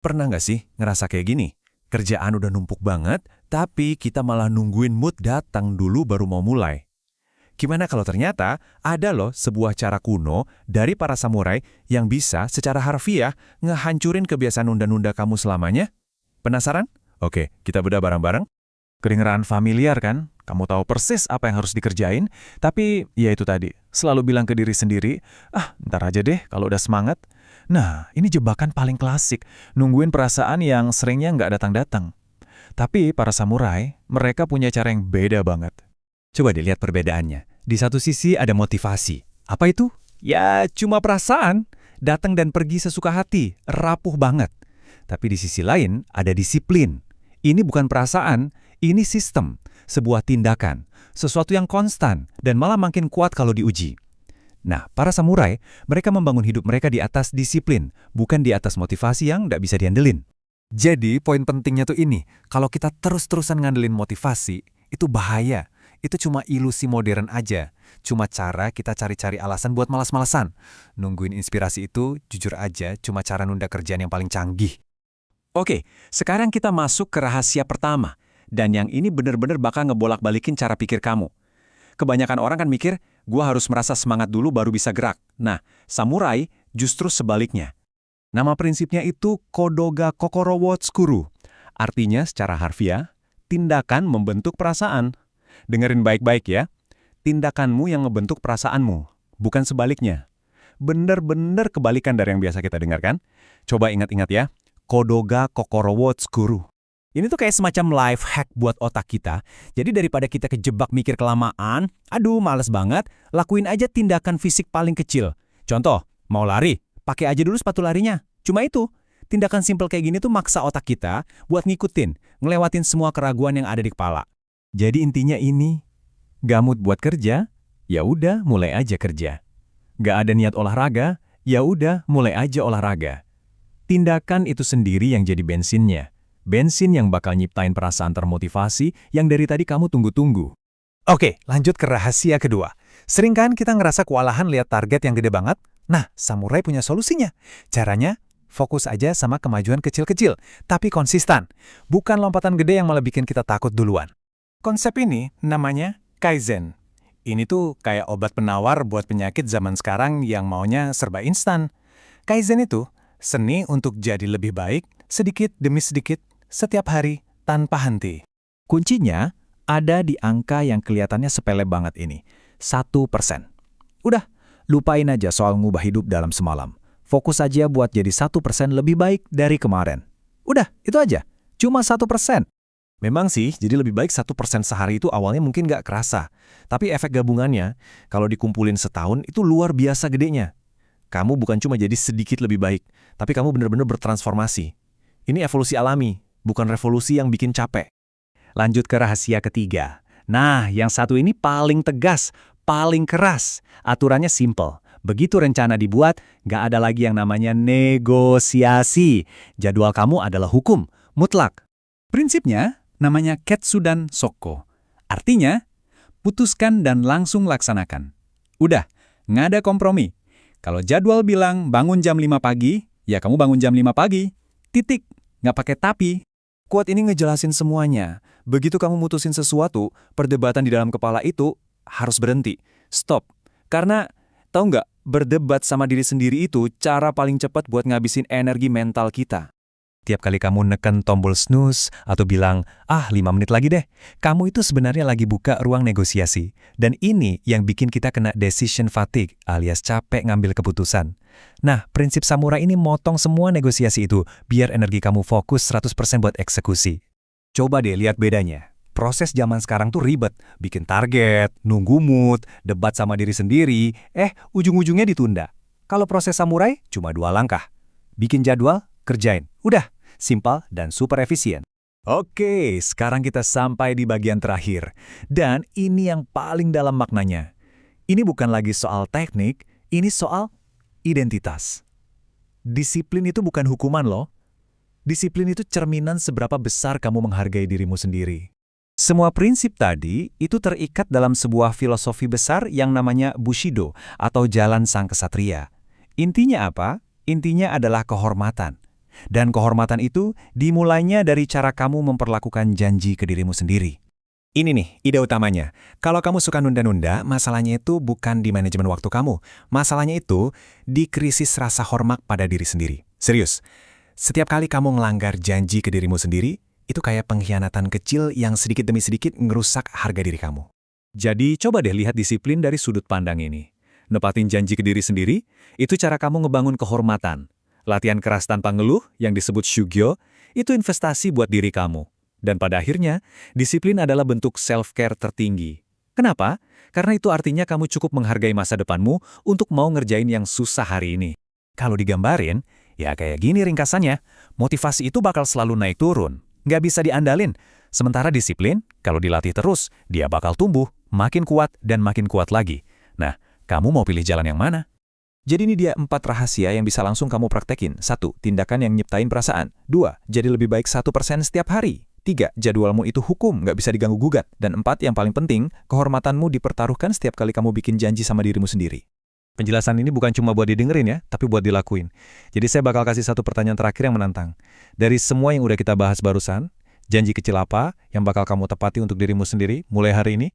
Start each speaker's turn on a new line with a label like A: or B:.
A: Pernah nggak sih ngerasa kayak gini? Kerjaan udah numpuk banget, tapi kita malah nungguin mood datang dulu baru mau mulai. Gimana kalau ternyata ada loh sebuah cara kuno dari para samurai yang bisa secara harfiah ngehancurin kebiasaan nunda-nunda kamu selamanya? Penasaran? Oke, kita bedah bareng-bareng. Kedengeran familiar kan? Kamu tahu persis apa yang harus dikerjain, tapi ya itu tadi, selalu bilang ke diri sendiri, ntar aja deh kalau udah semangat. Nah, ini jebakan paling klasik, nungguin perasaan yang seringnya nggak datang-datang. Tapi para samurai, mereka punya cara yang beda banget. Coba dilihat perbedaannya. Di satu sisi ada motivasi. Apa itu? Ya, cuma perasaan. Datang dan pergi sesuka hati, rapuh banget. Tapi di sisi lain ada disiplin. Ini bukan perasaan, ini sistem, sebuah tindakan, sesuatu yang konstan dan malah makin kuat kalau diuji. Nah, para samurai, mereka membangun hidup mereka di atas disiplin, bukan di atas motivasi yang nggak bisa diandelin. Jadi, poin pentingnya tuh ini, kalau kita terus-terusan ngandelin motivasi, itu bahaya. Itu cuma ilusi modern aja. Cuma cara kita cari-cari alasan buat malas-malasan. Nungguin inspirasi itu, jujur aja, cuma cara nunda kerjaan yang paling canggih. Oke, sekarang kita masuk ke rahasia pertama. Dan yang ini bener-bener bakal ngebolak-balikin cara pikir kamu. Kebanyakan orang kan mikir, gua harus merasa semangat dulu baru bisa gerak. Nah, samurai justru sebaliknya. Nama prinsipnya itu Kodoga Kokoro wo Tsukuru. Artinya secara harfiah, tindakan membentuk perasaan. Dengerin baik-baik ya. Tindakanmu yang ngebentuk perasaanmu, bukan sebaliknya. Bener-bener kebalikan dari yang biasa kita dengarkan. Coba ingat-ingat ya. Kodoga Kokoro wo Tsukuru. Ini tuh kayak semacam life hack buat otak kita. Jadi daripada kita kejebak mikir kelamaan, aduh males banget, lakuin aja tindakan fisik paling kecil. Contoh, mau lari, pakai aja dulu sepatu larinya. Cuma itu, tindakan simpel kayak gini tuh maksa otak kita buat ngikutin, ngelewatin semua keraguan yang ada di kepala. Jadi intinya ini, gak mood buat kerja, ya udah mulai aja kerja. Gak ada niat olahraga, ya udah mulai aja olahraga. Tindakan itu sendiri yang jadi bensinnya. Bensin yang bakal nyiptain perasaan termotivasi yang dari tadi kamu tunggu-tunggu. Oke, lanjut ke rahasia kedua. Sering kan kita ngerasa kewalahan lihat target yang gede banget? Nah, samurai punya solusinya. Caranya, fokus aja sama kemajuan kecil-kecil, tapi konsisten. Bukan lompatan gede yang malah bikin kita takut duluan. Konsep ini namanya Kaizen. Ini tuh kayak obat penawar buat penyakit zaman sekarang yang maunya serba instan. Kaizen itu seni untuk jadi lebih baik, sedikit demi sedikit, setiap hari, tanpa henti. Kuncinya ada di angka yang kelihatannya sepele banget ini, 1%. Udah, lupain aja soal ngubah hidup dalam semalam. Fokus aja buat jadi 1% lebih baik dari kemarin. Udah, itu aja. Cuma 1%. Memang sih, jadi lebih baik 1% sehari itu awalnya mungkin nggak kerasa. Tapi efek gabungannya, kalau dikumpulin setahun, itu luar biasa gedenya. Kamu bukan cuma jadi sedikit lebih baik, tapi kamu benar-benar bertransformasi. Ini evolusi alami, bukan revolusi yang bikin capek. Lanjut ke rahasia ketiga. Nah, yang satu ini paling tegas, paling keras. Aturannya simple. Begitu rencana dibuat, nggak ada lagi yang namanya negosiasi. Jadwal kamu adalah hukum, mutlak. Prinsipnya namanya Ketsudan Sokko. Artinya, putuskan dan langsung laksanakan. Udah, nggak ada kompromi. Kalau jadwal bilang bangun jam 5 pagi, ya kamu bangun jam 5 pagi. Titik, nggak pakai tapi. Quote ini ngejelasin semuanya. Begitu kamu mutusin sesuatu, perdebatan di dalam kepala itu harus berhenti. Stop. Karena, tahu nggak, berdebat sama diri sendiri itu cara paling cepat buat ngabisin energi mental kita. Tiap kali kamu neken tombol snooze atau bilang, 5 menit lagi deh, kamu itu sebenarnya lagi buka ruang negosiasi. Dan ini yang bikin kita kena decision fatigue alias capek ngambil keputusan. Nah, prinsip samurai ini motong semua negosiasi itu biar energi kamu fokus 100% buat eksekusi. Coba deh lihat bedanya. Proses zaman sekarang tuh ribet, bikin target, nunggu mood, debat sama diri sendiri, ujung-ujungnya ditunda. Kalau proses samurai cuma 2 langkah. Bikin jadwal, kerjain. Udah, simpel dan super efisien. Oke, sekarang kita sampai di bagian terakhir. Dan ini yang paling dalam maknanya. Ini bukan lagi soal teknik, ini soal identitas. Disiplin itu bukan hukuman loh. Disiplin itu cerminan seberapa besar kamu menghargai dirimu sendiri. Semua prinsip tadi itu terikat dalam sebuah filosofi besar yang namanya Bushido atau Jalan Sang Kesatria. Intinya apa? Intinya adalah kehormatan. Dan kehormatan itu dimulainya dari cara kamu memperlakukan janji ke dirimu sendiri. Ini nih, ide utamanya. Kalau kamu suka nunda-nunda, masalahnya itu bukan di manajemen waktu kamu. Masalahnya itu di krisis rasa hormat pada diri sendiri. Serius, setiap kali kamu ngelanggar janji ke dirimu sendiri, itu kayak pengkhianatan kecil yang sedikit demi sedikit ngerusak harga diri kamu. Jadi coba deh lihat disiplin dari sudut pandang ini. Nepatin janji ke diri sendiri, itu cara kamu ngebangun kehormatan. Latihan keras tanpa ngeluh, yang disebut shugyo, itu investasi buat diri kamu. Dan pada akhirnya, disiplin adalah bentuk self-care tertinggi. Kenapa? Karena itu artinya kamu cukup menghargai masa depanmu untuk mau ngerjain yang susah hari ini. Kalau digambarin, ya kayak gini ringkasannya, motivasi itu bakal selalu naik turun. Nggak bisa diandalin. Sementara disiplin, kalau dilatih terus, dia bakal tumbuh, makin kuat dan makin kuat lagi. Nah, kamu mau pilih jalan yang mana? Jadi ini dia 4 rahasia yang bisa langsung kamu praktekin. 1. Tindakan yang nyiptain perasaan. 2. Jadi lebih baik 1% setiap hari. 3. Jadwalmu itu hukum, nggak bisa diganggu-gugat. Dan 4. Yang paling penting, kehormatanmu dipertaruhkan setiap kali kamu bikin janji sama dirimu sendiri. Penjelasan ini bukan cuma buat didengerin ya, tapi buat dilakuin. Jadi saya bakal kasih satu pertanyaan terakhir yang menantang. Dari semua yang udah kita bahas barusan, janji kecil apa yang bakal kamu tepati untuk dirimu sendiri mulai hari ini?